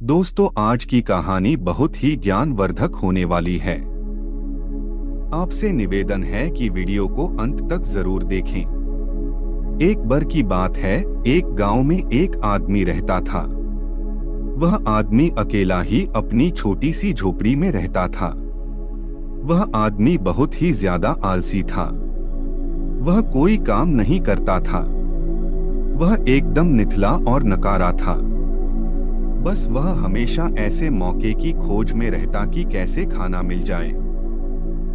दोस्तों, आज की कहानी बहुत ही ज्ञानवर्धक होने वाली है। आपसे निवेदन है कि वीडियो को अंत तक जरूर देखें। एक बार की बात है, एक गांव में एक आदमी रहता था। वह आदमी अकेला ही अपनी छोटी सी झोपड़ी में रहता था। वह आदमी बहुत ही ज्यादा आलसी था। वह कोई काम नहीं करता था। वह एकदम निठला और नकारा था। बस वह हमेशा ऐसे मौके की खोज में रहता कि कैसे खाना मिल जाए।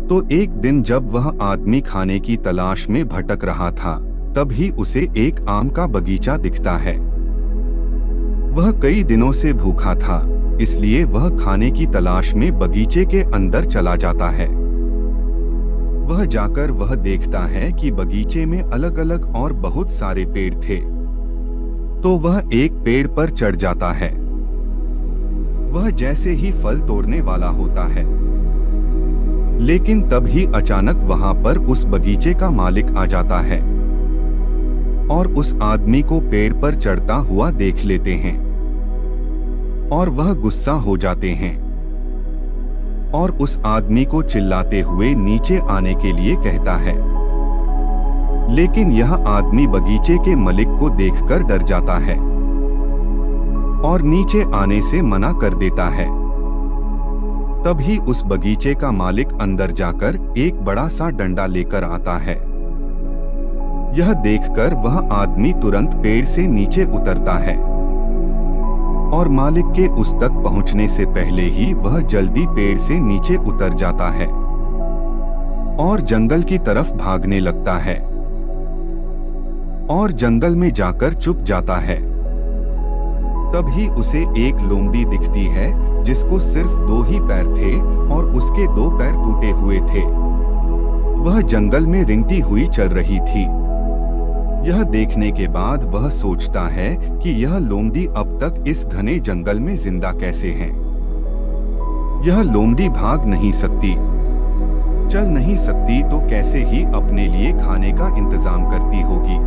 तो एक दिन जब वह आदमी खाने की तलाश में भटक रहा था, तभी उसे एक आम का बगीचा दिखता है। वह कई दिनों से भूखा था, इसलिए वह खाने की तलाश में बगीचे के अंदर चला जाता है। वह जाकर वह देखता है कि बगीचे में अलग अलग और बहुत सारे पेड़ थे। तो वह एक पेड़ पर चढ़ जाता है। वह जैसे ही फल तोड़ने वाला होता है, लेकिन तभी अचानक वहां पर उस बगीचे का मालिक आ जाता है और उस आदमी को पेड़ पर चढ़ता हुआ देख लेते हैं और वह गुस्सा हो जाते हैं और उस आदमी को चिल्लाते हुए नीचे आने के लिए कहता है। लेकिन यह आदमी बगीचे के मालिक को देखकर डर जाता है और नीचे आने से मना कर देता है। तभी उस बगीचे का मालिक अंदर जाकर एक बड़ा सा डंडा लेकर आता है। यह देखकर वह आदमी तुरंत पेड़ से नीचे उतरता है और मालिक के उस तक पहुंचने से पहले ही वह जल्दी पेड़ से नीचे उतर जाता है और जंगल की तरफ भागने लगता है और जंगल में जाकर छुप जाता है। तभी उसे एक लोमड़ी दिखती है जिसको सिर्फ 2 ही पैर थे और उसके 2 पैर टूटे हुए थे। वह जंगल में रिंगती हुई चल रही थी। यह देखने के बाद वह सोचता है कि यह लोमड़ी अब तक इस घने जंगल में जिंदा कैसे है। यह लोमड़ी भाग नहीं सकती, चल नहीं सकती, तो कैसे ही अपने लिए खाने का इंतजाम करती होगी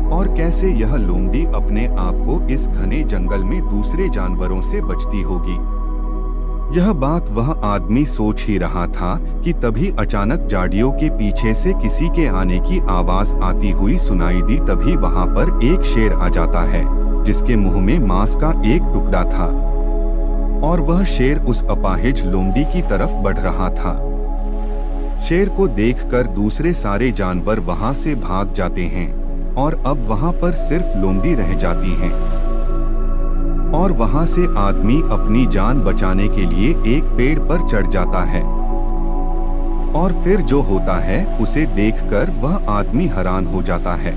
और कैसे यह लोमड़ी अपने आप को इस घने जंगल में दूसरे जानवरों से बचती होगी। यह बात वह आदमी सोच ही रहा था कि तभी अचानक झाड़ियों के पीछे से किसी के आने की आवाज आती हुई सुनाई दी। तभी वहां पर एक शेर आ जाता है जिसके मुंह में मांस का एक टुकड़ा था और वह शेर उस अपाहिज लोमड़ी की तरफ बढ़ रहा था। शेर को देखकर दूसरे सारे जानवर वहां से भाग जाते हैं और अब वहां पर सिर्फ लोमड़ी रह जाती है और वहां से आदमी अपनी जान बचाने के लिए एक पेड़ पर चढ़ जाता है और फिर जो होता है उसे देखकर वह आदमी हैरान हो जाता है।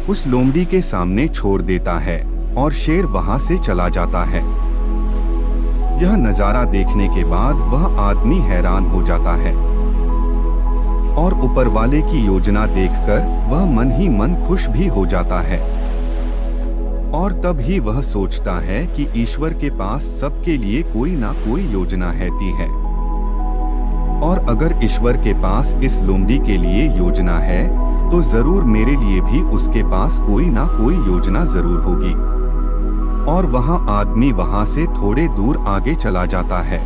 उस लोमड़ी के सामने छोड़ देता है और शेर वहां से चला जाता है। यह नजारा देखने के बाद वह आदमी हैरान हो जाता है और ऊपर वाले की योजना देखकर वह मन ही मन खुश भी हो जाता है और तब ही वह सोचता है कि ईश्वर के पास सबके लिए कोई ना कोई योजना रहती है और अगर ईश्वर के पास इस लोमड़ी के लिए योजना है तो जरूर मेरे लिए भी उसके पास कोई ना कोई योजना जरूर होगी। और वहां आदमी वहां से थोड़े दूर आगे चला जाता है।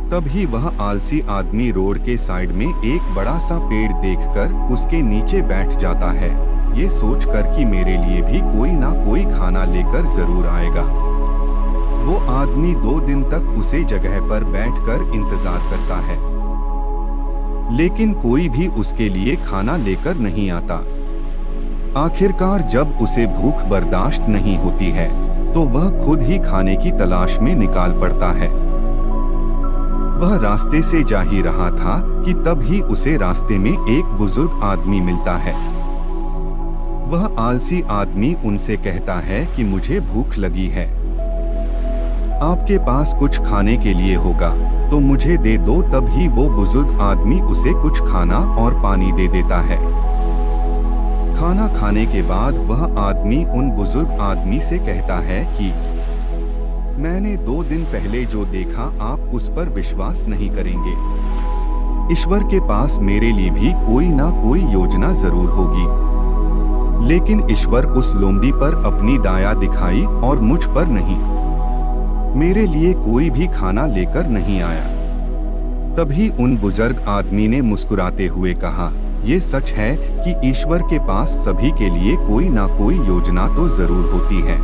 तभी वह आलसी आदमी रोड के साइड में एक बड़ा सा पेड़ देखकर उसके नीचे बैठ जाता है, ये सोचकर कि मेरे लिए भी कोई ना कोई खाना लेकर जरूर आएगा। वो आदमी 2 दिन तक उसी जगह पर बैठकर इंतजार करता है, लेकिन कोई भी उसके लिए खाना लेकर नहीं आता। आखिरकार जब उसे भूख बर्दाश्त नहीं होती है तो वह खुद ही खाने की तलाश में निकाल पड़ता है। वह रास्ते से जा ही रहा था कि तब ही उसे रास्ते में एक बुजुर्ग आदमी मिलता है। वह आलसी आदमी उनसे कहता है कि मुझे भूख लगी है, आपके पास कुछ खाने के लिए होगा तो मुझे दे दो। तब ही वो बुजुर्ग आदमी उसे कुछ खाना और पानी दे देता है। खाना खाने के बाद वह आदमी उन बुजुर्ग आदमी से कहता है कि मैंने 2 दिन पहले जो देखा आप उस पर विश्वास नहीं करेंगे। ईश्वर के पास मेरे लिए भी कोई ना कोई योजना जरूर होगी। लेकिन ईश्वर उस लोमड़ी पर अपनी दया दिखाई और मुझ पर नहीं। मेरे लिए कोई भी खाना लेकर नहीं आया। तभी उन बुजुर्ग आदमी ने मुस्कुराते हुए कहा, ये सच है कि ईश्वर के पास सभी के लिए कोई ना कोई योजना तो जरूर होती है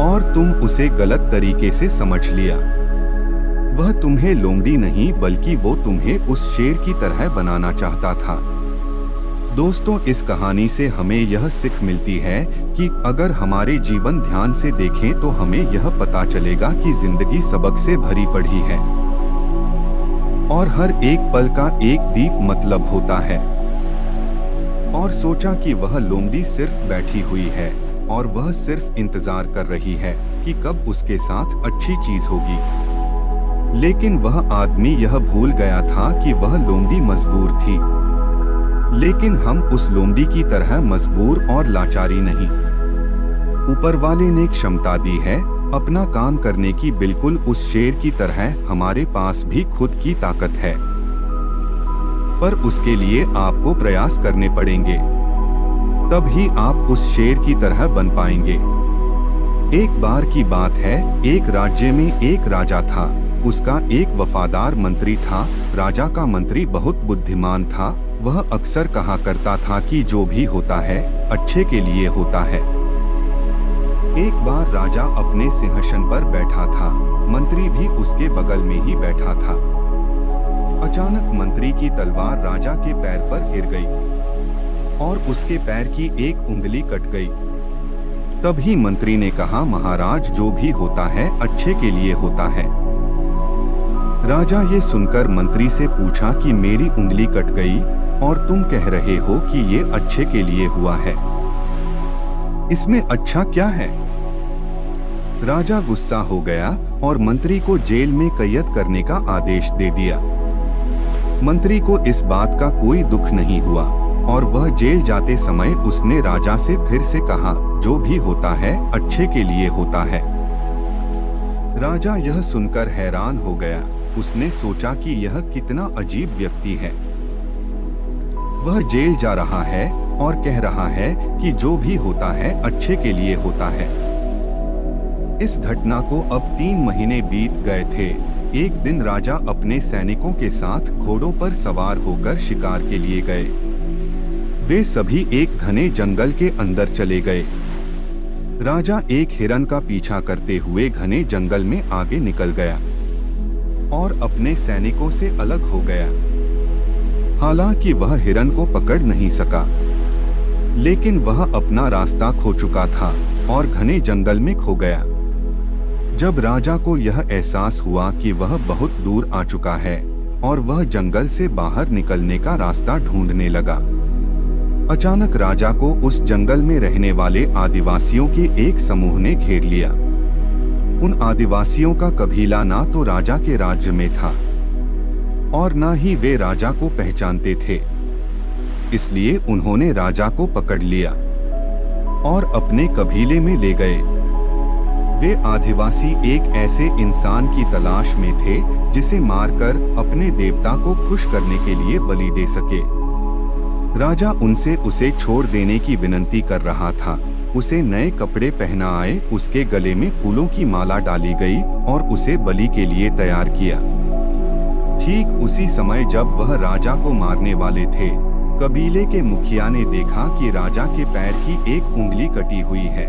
और तुम उसे गलत तरीके से समझ लिया। वह तुम्हें लोमड़ी नहीं बल्कि वो तुम्हें उस शेर की तरह बनाना चाहता था। दोस्तों, इस कहानी से हमें यह सीख मिलती है कि अगर हमारे जीवन ध्यान से देखें तो हमें यह पता चलेगा कि जिंदगी सबक से भरी पड़ी है और हर एक पल का एक दीप मतलब होता है। और सोचा कि वह लोमड़ी सिर्फ बैठी हुई है और वह सिर्फ इंतजार कर रही है कि कब उसके साथ अच्छी चीज होगी। लेकिन वह आदमी यह भूल गया था कि वह लोमड़ी मजबूर थी। लेकिन हम उस लोमड़ी की तरह मजबूर और लाचारी नहीं। ऊपर वाले ने क्षमता दी है अपना काम करने की, बिल्कुल उस शेर की तरह हमारे पास भी खुद की ताकत है, पर उसके लिए आपको प्रयास करने पड़ेंगे, तब ही आप उस शेर की तरह बन पाएंगे। एक बार की बात है, एक राज्य में एक राजा था। उसका एक वफादार मंत्री था। राजा का मंत्री बहुत बुद्धिमान था। वह अक्सर कहा करता था कि जो भी होता है अच्छे के लिए होता है। एक बार राजा अपने सिंहासन पर बैठा था। मंत्री भी उसके बगल में ही बैठा था। अचानक मंत्री की तलवार राजा के पैर पर गिर गई और उसके पैर की एक उंगली कट गई। तभी मंत्री ने कहा, महाराज, जो भी होता है अच्छे के लिए होता है। राजा ये सुनकर मंत्री से पूछा कि मेरी उंगली कट गई और तुम कह रहे हो कि ये अच्छे के लिए हुआ है, इसमें अच्छा क्या है? राजा गुस्सा हो गया और मंत्री को जेल में कैद करने का आदेश दे दिया। मंत्री को इस बात का कोई दुख नहीं हुआ और वह जेल जाते समय उसने राजा से फिर से कहा, जो भी होता है अच्छे के लिए होता है। राजा यह सुनकर हैरान हो गया। उसने सोचा कि यह कितना अजीब व्यक्ति है। वह जेल जा रहा है और कह रहा है कि जो भी होता है अच्छे के लिए होता है। इस घटना को अब 3 महीने बीत गए थे। एक दिन राजा अपने सैनिकों के साथ घोड़ों पर सवार होकर शिकार के लिए गए। वे सभी एक घने जंगल के अंदर चले गए। राजा एक हिरन का पीछा करते हुए घने जंगल में आगे निकल गया और अपने सैनिकों से अलग हो गया। हालांकि वह हिरन को पकड़ नहीं सका, लेकिन वह अपना रास्ता खो चुका था और घने जंगल में खो गया। जब राजा को यह एहसास हुआ कि वह बहुत दूर आ चुका है और वह जंगल से बाहर निकलने का रास्ता ढूंढने लगा, अचानक राजा को उस जंगल में रहने वाले आदिवासियों के एक समूह ने घेर लिया। उन आदिवासियों का कबीला ना तो राजा के राज्य में था और ना ही वे राजा को पहचानते थे। इसलिए उन्होंने राजा को पकड़ लिया और अपने कबीले में ले गए। वे आदिवासी एक ऐसे इंसान की तलाश में थे जिसे मारकर अपने देवता को खुश करने के लिए बलि दे सके। राजा उनसे उसे छोड़ देने की विनती कर रहा था। उसे नए कपड़े पहनाए, उसके गले में फूलों की माला डाली गई और उसे बलि के लिए तैयार किया। ठीक उसी समय जब वह राजा को मारने वाले थे, कबीले के मुखिया ने देखा कि राजा के पैर की एक उंगली कटी हुई है।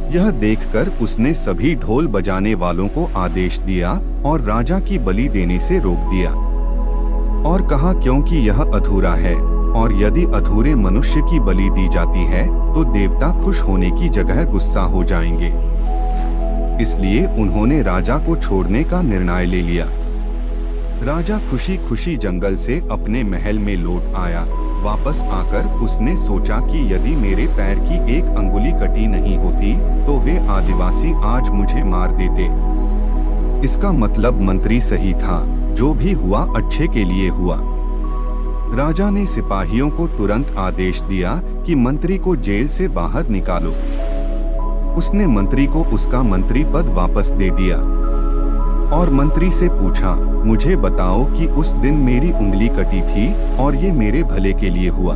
यह देखकर उसने सभी ढोल बजाने वालों को आदेश दिया और राजा की बलि देने से रोक दिया और कहा, क्योंकि यह अधूरा है और यदि अधूरे मनुष्य की बलि दी जाती है तो देवता खुश होने की जगह गुस्सा हो जाएंगे। इसलिए उन्होंने राजा को छोड़ने का निर्णय ले लिया। राजा खुशी खुशी जंगल से अपने महल में लौट आया। वापस आकर उसने सोचा कि यदि मेरे पैर की एक अंगुली कटी नहीं होती तो वे आदिवासी आज मुझे मार देते। इसका मतलब मंत्री सही था, जो भी हुआ अच्छे के लिए हुआ। राजा ने सिपाहियों को तुरंत आदेश दिया कि मंत्री को जेल से बाहर निकालो। उसने मंत्री को उसका मंत्री पद वापस दे दिया और मंत्री से पूछा, मुझे बताओ कि उस दिन मेरी उंगली कटी थी और ये मेरे भले के लिए हुआ।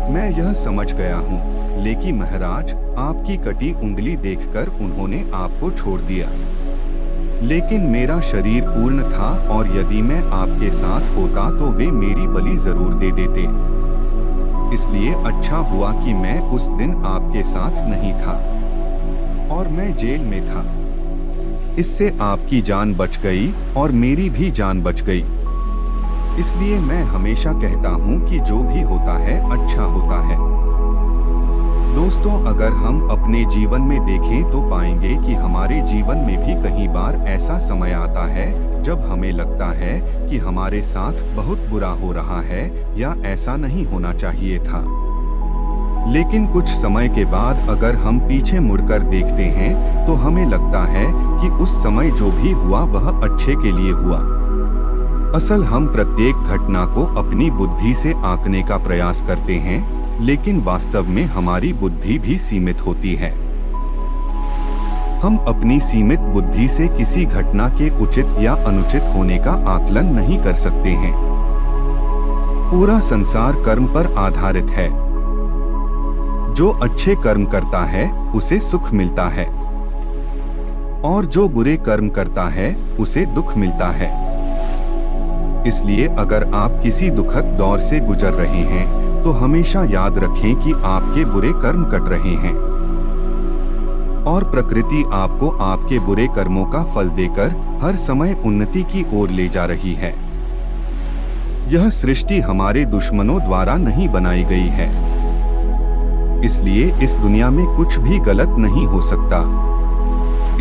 मैं यह समझ गया हूँ, लेकिन महाराज, आपकी कटी उंगली देखकर उन्होंने आपको छोड़ दिया। लेकिन मेरा शरीर पूर्ण था और यदि मैं आपके साथ होता तो वे मेरी बलि जरूर दे देते। इसलिए अच्छा हुआ कि मैं उस दिन आपके साथ नहीं था और मैं जेल में था। इससे आपकी जान बच गई और मेरी भी जान बच गई। इसलिए मैं हमेशा कहता हूँ कि जो भी होता है अच्छा होता है। दोस्तों, अगर हम अपने जीवन में देखें तो पाएंगे कि हमारे जीवन में भी कई बार ऐसा समय आता है जब हमें लगता है कि हमारे साथ बहुत बुरा हो रहा है या ऐसा नहीं होना चाहिए था। लेकिन कुछ समय के बाद अगर हम पीछे मुड़कर देखते हैं तो हमें लगता है कि उस समय जो भी हुआ वह अच्छे के लिए हुआ। असल हम प्रत्येक घटना को अपनी बुद्धि से आंकने का प्रयास करते हैं, लेकिन वास्तव में हमारी बुद्धि भी सीमित होती है। हम अपनी सीमित बुद्धि से किसी घटना के उचित या अनुचित होने का आकलन नहीं कर सकते हैं। पूरा संसार कर्म पर आधारित है। जो अच्छे कर्म करता है उसे सुख मिलता है और जो बुरे कर्म करता है उसे दुख मिलता है। इसलिए अगर आप किसी दुखद दौर से गुजर रहे हैं तो हमेशा याद रखें कि आपके बुरे कर्म कट रहे हैं और प्रकृति आपको आपके बुरे कर्मों का फल देकर हर समय उन्नति की ओर ले जा रही है। यह सृष्टि हमारे दुश्मनों द्वारा नहीं बनाई गई है, इसलिए इस दुनिया में कुछ भी गलत नहीं हो सकता।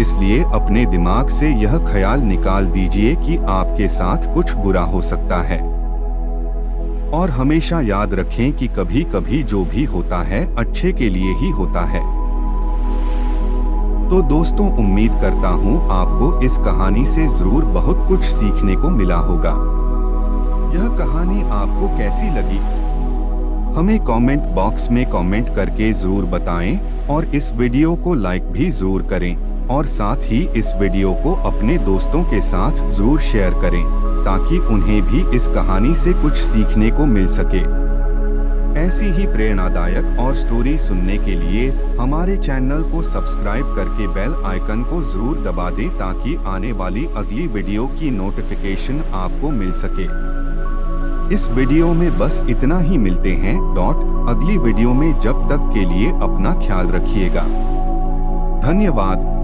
इसलिए अपने दिमाग से यह ख्याल निकाल दीजिए कि आपके साथ कुछ बुरा हो सकता है और हमेशा याद रखें कि कभी कभी जो भी होता है अच्छे के लिए ही होता है। तो दोस्तों, उम्मीद करता हूँ आपको इस कहानी से जरूर बहुत कुछ सीखने को मिला होगा। यह कहानी आपको कैसी लगी हमें कमेंट बॉक्स में कमेंट करके जरूर बताएं और इस वीडियो को लाइक भी जरूर करें और साथ ही इस वीडियो को अपने दोस्तों के साथ जरूर शेयर करें ताकि उन्हें भी इस कहानी से कुछ सीखने को मिल सके। ऐसी ही प्रेरणादायक और स्टोरी सुनने के लिए हमारे चैनल को सब्सक्राइब करके बेल आइकन को जरूर दबा दें ताकि आने वाली अगली वीडियो की नोटिफिकेशन आपको मिल सके। इस वीडियो में बस इतना ही। मिलते हैं अगली वीडियो में। जब तक के लिए अपना ख्याल रखिएगा। धन्यवाद।